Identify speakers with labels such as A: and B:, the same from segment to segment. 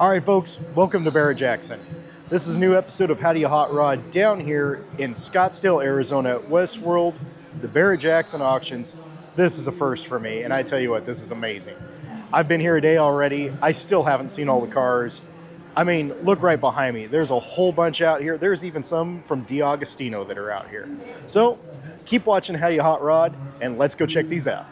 A: All right, folks, welcome to Barrett-Jackson. This is a new episode of How Do You Hot Rod down here in Scottsdale, Arizona at Westworld, the Barrett-Jackson auctions. This is a first for me, and I tell you what, this is amazing. I've been here a day already. I still haven't seen all the cars. I mean, look right behind me. There's a whole bunch out here. There's even some from D'Agostino that are out here. So keep watching How Do You Hot Rod, and let's go check these out.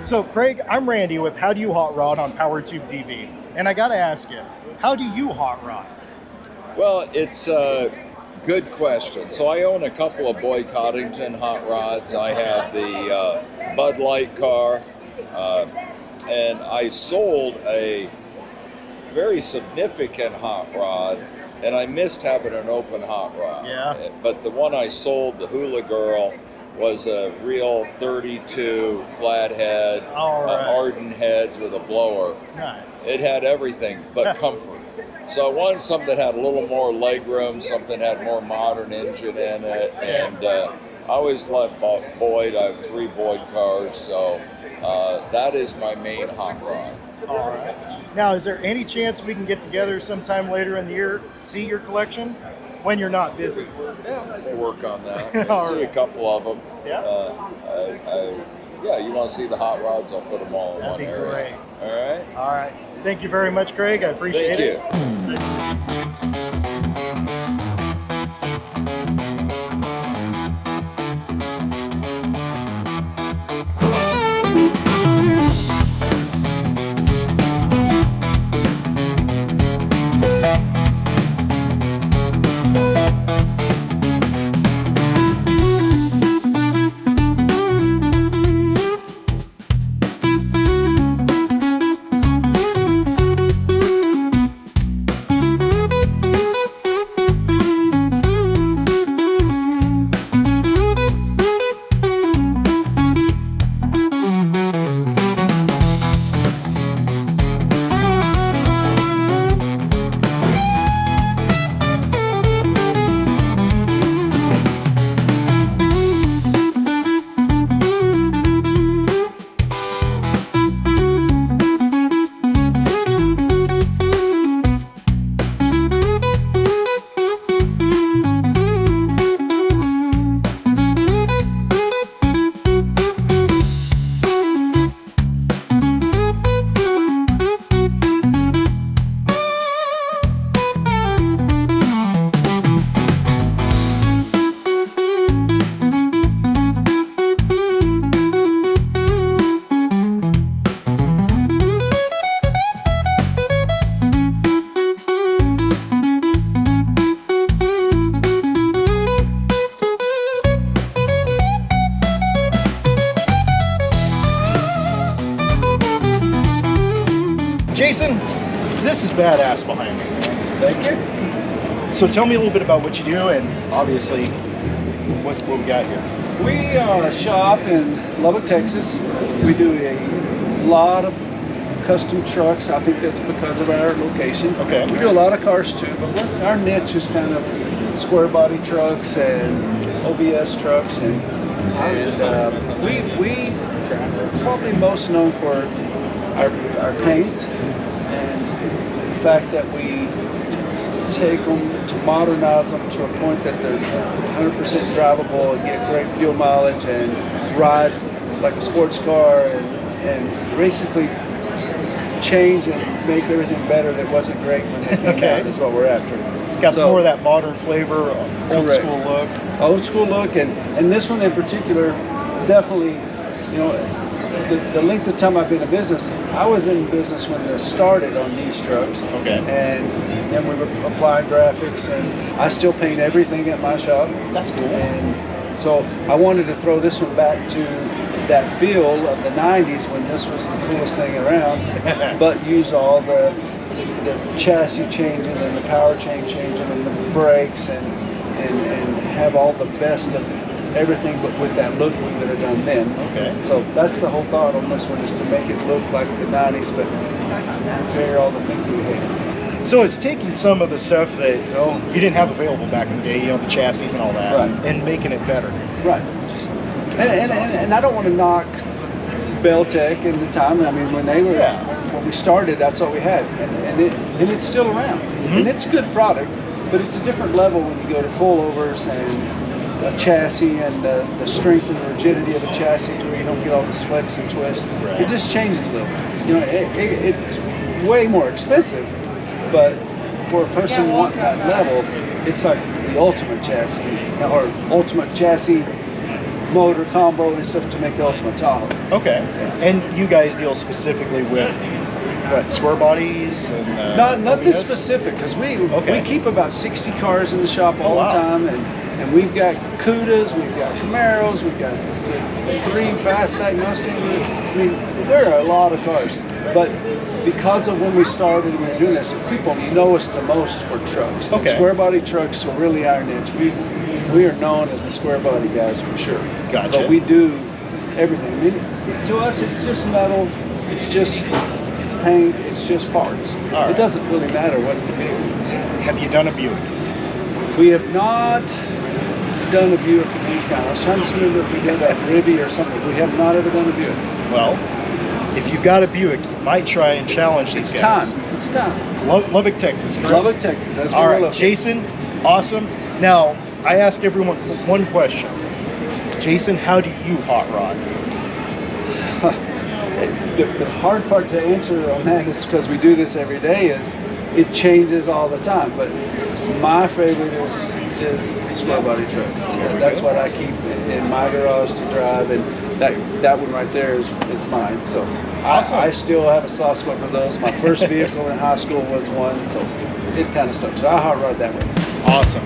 A: So Craig, I'm Randy with How Do You Hot Rod on POWERTube TV. And I gotta ask you, how do you hot rod?
B: Well, it's a good question. So I own a couple of Boyd Coddington hot rods. I have the Bud Light car, and I sold a very significant hot rod, and I missed having an open hot rod.
A: Yeah.
B: But the one I sold, the Hula Girl, was a real 32 flathead, Arden heads with a blower.
A: Nice.
B: It had everything but comfort. So I wanted something that had a little more legroom, something that had more modern engine in it, and I always loved Boyd. I have 3 Boyd cars, so that is my main hot rod.
A: All right. Now, is there any chance we can get together sometime later in the year, see your collection? When you're not busy.
B: Yeah, we'll work on that.
A: All
B: See
A: right.
B: a couple of them.
A: Yeah.
B: Yeah, you want to see the hot rods, I'll put them all in
A: That'd
B: one
A: be
B: area.
A: great.
B: All right?
A: All right. Thank you very much, Craig. I appreciate it.
B: Thank you.
A: Jason, this is badass behind me.
C: Thank you.
A: So tell me a little bit about what you do and obviously what we got here.
C: We are a shop in Lubbock, Texas. We do a lot of custom trucks. I think that's because of our location.
A: Okay.
C: We do a lot of cars too, but our niche is kind of square body trucks and OBS trucks, and we probably most known for our paint and the fact that we take them to modernize them to a point that they're 100% drivable and get great fuel mileage and ride like a sports car, and basically change and make everything better that wasn't great when they came out is what we're after.
A: Got more of that modern flavor, old school look.
C: Old school look, and this one in particular, definitely, you know, the length of time I've been in business, I was in business when this started on these trucks.
A: Okay.
C: And then we were applying graphics, and I still paint everything at my shop.
A: That's cool.
C: And so I wanted to throw this one back to that feel of the 90s when this was the coolest thing around, but use all the chassis changing and the power chain changing and the brakes and have all the best of everything, but with that look we would have done then.
A: Okay.
C: So that's the whole thought on this one, is to make it look like the 90s, but repair all the things that we hate.
A: So it's taking some of the stuff that you didn't have available back in the day, the chassis and all that,
C: right,
A: and making it better.
C: Right.
A: Just,
C: and I don't want to knock Beltec in the time. I mean, when they were when we started, that's what we had, and it's still around, and it's a good product, but it's a different level when you go to pullovers and a chassis and the strength and the rigidity of the chassis, to where you don't get all this flex and twist. Right. It just changes a little. You know, it's way more expensive, but for a person wanting that level, it's like the ultimate chassis, or ultimate chassis motor combo and stuff to make the ultimate Tahoe.
A: Okay. And you guys deal specifically with what, square bodies and
C: nothing specific, because we keep about 60 cars in the shop all the time, and we've got Cudas, we've got Camaros, we've got the 3 fastback Mustangs. I mean, there are a lot of cars, but because of when we started and we were doing this, people know us the most for trucks. Okay. Square body trucks are really our niche. We are known as the square body guys for sure.
A: Gotcha.
C: But we do everything. I mean, to us, it's just metal. It's just paint. It's just parts. It doesn't really matter what the vehicle is.
A: Have you done a Buick?
C: We have not done a Buick in any kind. I was trying to remember if we did a Ribby or something. We have not ever done a Buick.
A: Well, if you've got a Buick, you might try and challenge these guys.
C: It's time.
A: Lubbock, Texas, correct?
C: Lubbock, Texas. That's where
A: we're located. Jason, awesome. Now, I ask everyone one question. Jason, how do you hot rod?
C: The hard part to answer on that is because we do this every day, is it changes all the time. But my favorite is square body trucks. That's what I keep in my garage to drive, and that one right there is mine. So awesome. I still have a soft spot for those. My first vehicle in high school was one, so it kind of stuck. So I hot rod that way.
A: Awesome.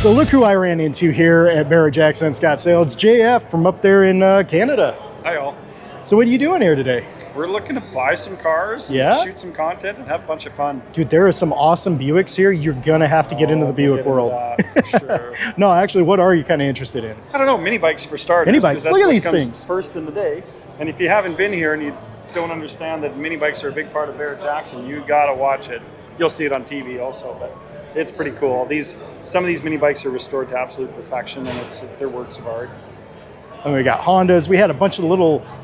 A: So look who I ran into here at Barrett-Jackson Scottsdale. It's JF from up there in Canada.
D: Hi all.
A: So what are you doing here today?
D: We're looking to buy some cars,
A: yeah,
D: shoot some content, and have a bunch of fun.
A: Dude, there are some awesome Buicks here. You're gonna have to get into the Buick world.
D: For sure.
A: No, actually, what are you kind of interested in?
D: I don't know, mini bikes for starters.
A: Mini bikes, look at these things.
D: First in the day. And if you haven't been here and you don't understand that mini bikes are a big part of Barrett-Jackson, you gotta watch it. You'll see it on TV also, but it's pretty cool. Some of these mini bikes are restored to absolute perfection, and they're works of art.
A: And we got Hondas. We had a bunch of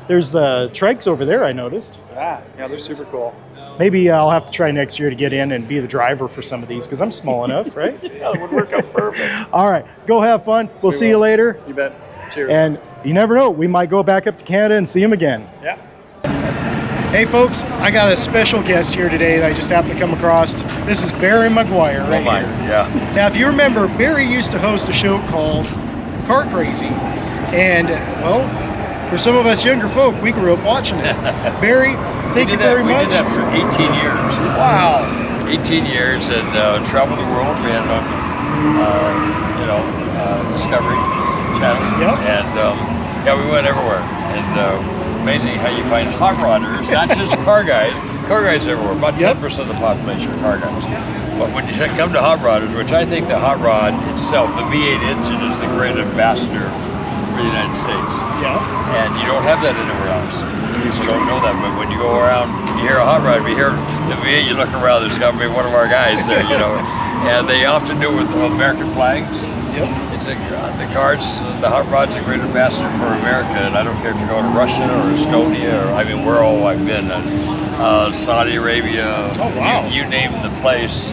A: there's the trikes over there, I noticed.
D: Yeah, they're super cool.
A: Maybe I'll have to try next year to get in and be the driver for some of these because I'm small enough, right?
D: Yeah, it would work out perfect.
A: All right, go have fun. We'll see you later.
D: You bet. Cheers.
A: And you never know, we might go back up to Canada and see him again.
D: Yeah.
A: Hey folks, I got a special guest here today that I just happened to come across. This is Barry McGuire right here.
B: Yeah.
A: Now if you remember, Barry used to host a show called Car Crazy. And well, for some of us younger folk, we grew up watching it. Barry, thank you very much.
E: We did that for 18 years.
A: Wow.
E: 18 years and traveled the world. We had on, Discovery Channel.
A: Yep.
E: And yeah, we went everywhere. And amazing how you find hot rodders, not just car guys. Car guys everywhere. About 10% of the population are car guys. But when you come to hot rodders, which I think the hot rod itself, the V8 engine is the great ambassador for the United States.
A: Yeah.
E: And you don't have that anywhere else. You don't know that, but when you go around, you hear a hot rod, you hear the V8, you look around, there's got to be one of our guys there, And they often do it with American flags.
A: Yep.
E: It's the the hot rod's a great ambassador for America, and I don't care if you go to Russia or Estonia, or where all I've been, Saudi Arabia.
A: Oh wow!
E: You name the place,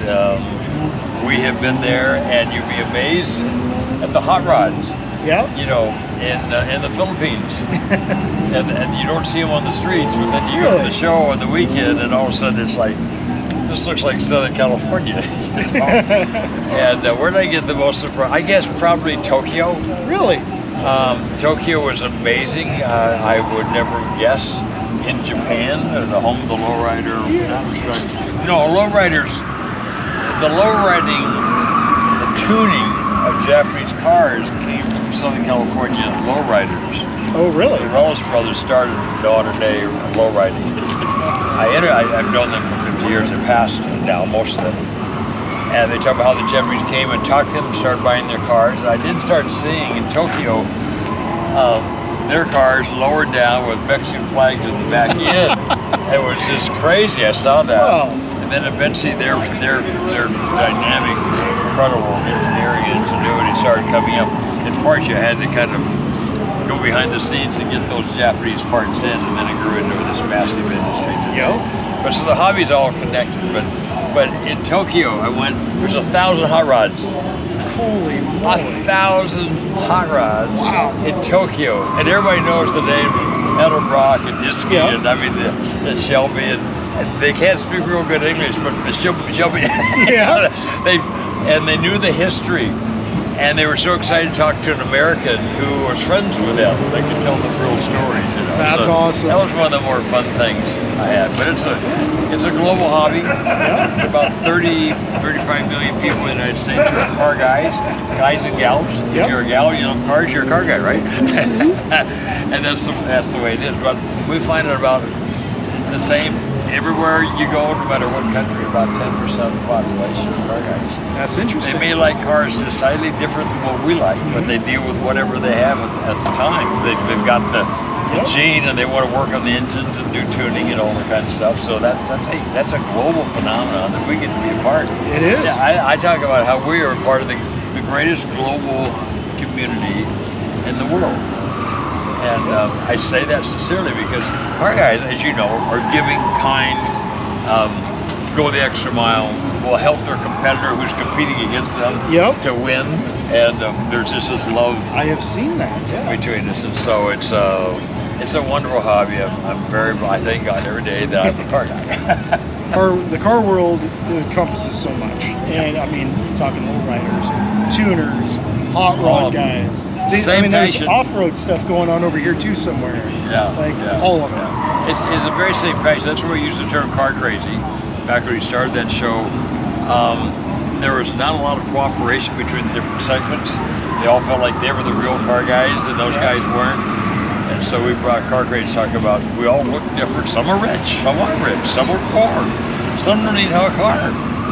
E: we have been there, and you'd be amazed at the hot rods.
A: Yeah.
E: In the Philippines, and you don't see them on the streets, but then you go to the show on the weekend, and all of a sudden it's like, this looks like Southern California. And where did I get the most surprise? I guess probably Tokyo.
A: Really?
E: Tokyo was amazing. I would never guess. In Japan, the home of the lowrider. Lowriders. The lowriding, the tuning of Japanese cars came from Southern California lowriders.
A: Oh, really?
E: The Rolls brothers started modern day lowriding. I've known them for 50 years. They're passed now, most of them. And they talk about how the Japanese came and talked to them and started buying their cars. And I did start seeing in Tokyo their cars lowered down with Mexican flags in the back end. It was just crazy. I saw that.
A: Wow.
E: And then eventually their dynamic, incredible engineering ingenuity started coming up. In parts, you had to kind of go behind the scenes to get those Japanese parts in, and then it grew into this massive industry.
A: Yep.
E: But so the hobby's all connected. But in Tokyo, I went. There's 1,000 hot rods.
A: Holy moly.
E: 1,000 hot rods in Tokyo, and everybody knows the name Edelbrock and Niski, and the Shelby, and they can't speak real good English, but the Shelby, they knew the history. And they were so excited to talk to an American who was friends with them. They could tell them real stories.
A: That's awesome.
E: That was one of the more fun things I had. But it's a global hobby. Yeah. About 35 million people in the United States are car guys and gals. Yep. If you're a gal, you love cars, you're a car guy, right? And that's the way it is. But we find it about the same everywhere you go, no matter what country. About 10% of the population are car guys.
A: That's interesting.
E: They may like cars decidedly different than what we like, but they deal with whatever they have at the time. They've got the gene, and they want to work on the engines and do tuning and all that kind of stuff. So that's a global phenomenon that we get to be a part of.
A: It is.
E: Yeah, I talk about how we are a part of the greatest global community in the world. And I say that sincerely because car guys, as you know, are giving, kind, go the extra mile, will help their competitor who's competing against them to win. And there's just this love.
A: I have seen that
E: between us, and so it's a wonderful hobby. I thank God every day that I'm a car guy.
A: The car world encompasses so much, and I mean, talking lowriders, tuners, hot rod guys. There's off-road stuff going on over here too somewhere. All of it.
E: It's a very same passion. That's where we use the term car crazy. Back when we started that show, there was not a lot of cooperation between the different segments. They all felt like they were the real car guys, and those guys weren't. And so we brought car crates to talk about, we all look different. Some are rich, some aren't rich, some are poor, some don't even have a car,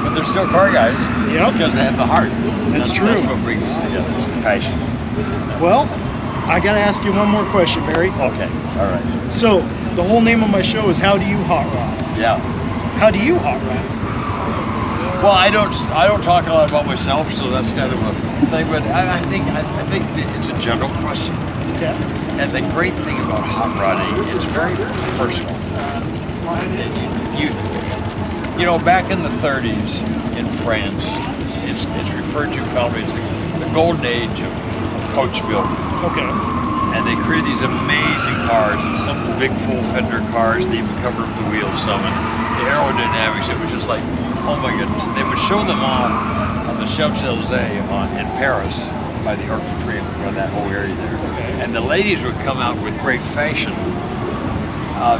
E: but they're still car guys because they have the heart.
A: That's true.
E: That's what brings us together, is passion.
A: Well, I gotta ask you one more question, Barry.
E: Okay, all right.
A: So, the whole name of my show is How Do You Hot Rod?
E: Yeah.
A: How do you hot rod?
E: Well, I don't talk a lot about myself, so that's kind of a thing. But I think it's a general question.
A: Okay.
E: And the great thing about hot rodding, it's very personal. You know, back in the 30s in France, it's referred to commonly as the golden age of coach building.
A: Okay.
E: And they created these amazing cars, and some big full fender cars, they even covered up the wheels some. And the aerodynamics, it was just like, oh my goodness. They would show them off on the Champs-Élysées in Paris by the Arc de Triomphe, around that whole area there.
A: Okay.
E: And the ladies would come out with great fashion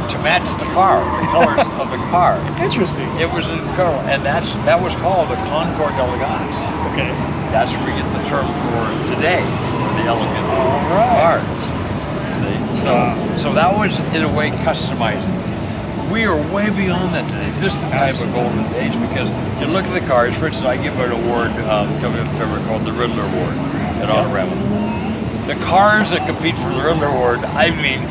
E: to match the car, the colors of the car.
A: Interesting.
E: It was incredible, and that was called the Concours d'Elegance.
A: Okay.
E: That's where we get the term for today, for the elegant cars. See? So that was, in a way, customizing. We are way beyond that today. This is the type of golden age, because you look at the cars. For instance, I give an award coming up in February called the Riddler Award at Autorama. The cars that compete for the Riddler Award, I mean,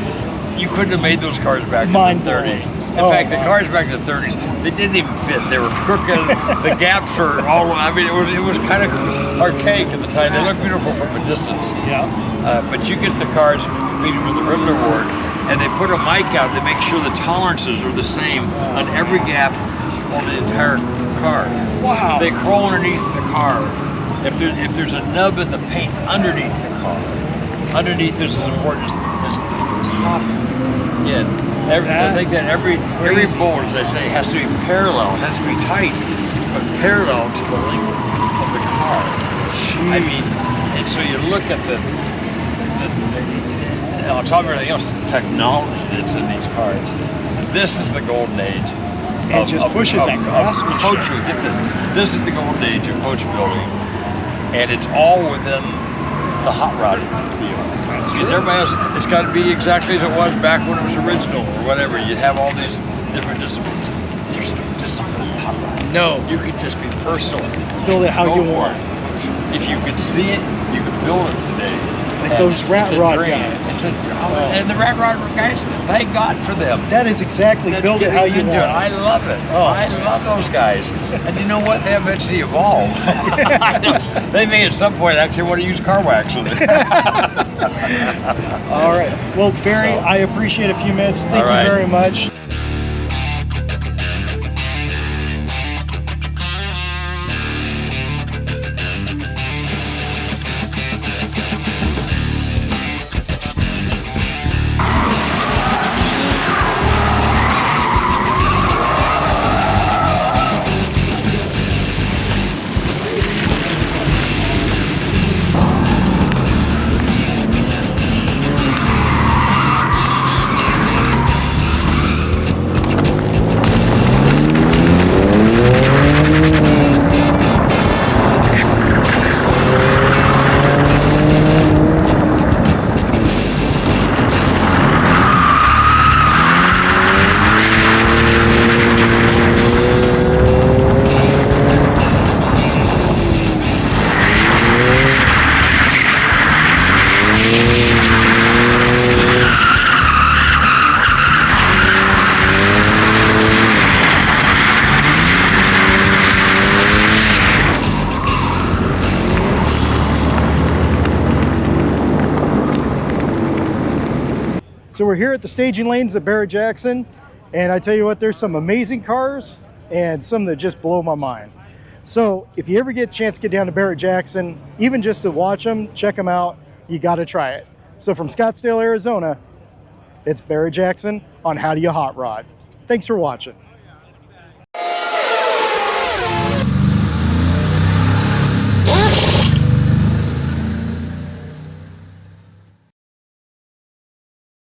E: you couldn't have made those cars back in the 30s. In fact, the cars back in the 30s, they didn't even fit. They were crooked. The gaps were all, I mean, it was kind of archaic at the time. They looked beautiful from a distance.
A: Yeah.
E: But you get the cars competing for the Riddler Award, and they put a mic out to make sure the tolerances are the same on every gap on the entire car. Wow. They crawl underneath the car. If there's a nub in the paint underneath the car, underneath this is important as the top. Yeah, I think that every bolt, as I say, has to be parallel, has to be tight, but parallel to the length of the car. Jeez. I mean, and so you look at on top of everything else, the technology that's in these cars. This is the golden age.
A: It just pushes that craftsmanship.
E: This is the golden age of coach building, and it's all within the hot rod deal. Because everybody else, it's got to be exactly as it was back when it was original or whatever. You'd have all these different disciplines. There's no discipline in hot rod. No. You could just be personal.
A: Build it how you want.
E: If you could see it, you could build it today.
A: Like those rat rod guys.
E: And the rat rod guys, thank God for them.
A: That is exactly build it how you want.
E: I love it. I love those guys. And you know what? They eventually evolve. They may at some point actually want to use car wax with it.
A: All right. Well, Barry, I appreciate a few minutes. Thank you very much. So we're here at the staging lanes at Barrett-Jackson, and I tell you what, there's some amazing cars and some that just blow my mind. So if you ever get a chance to get down to Barrett-Jackson, even just to watch them, check them out, you got to try it. So from Scottsdale, Arizona, it's Barrett-Jackson on How Do You Hot Rod. Thanks for watching.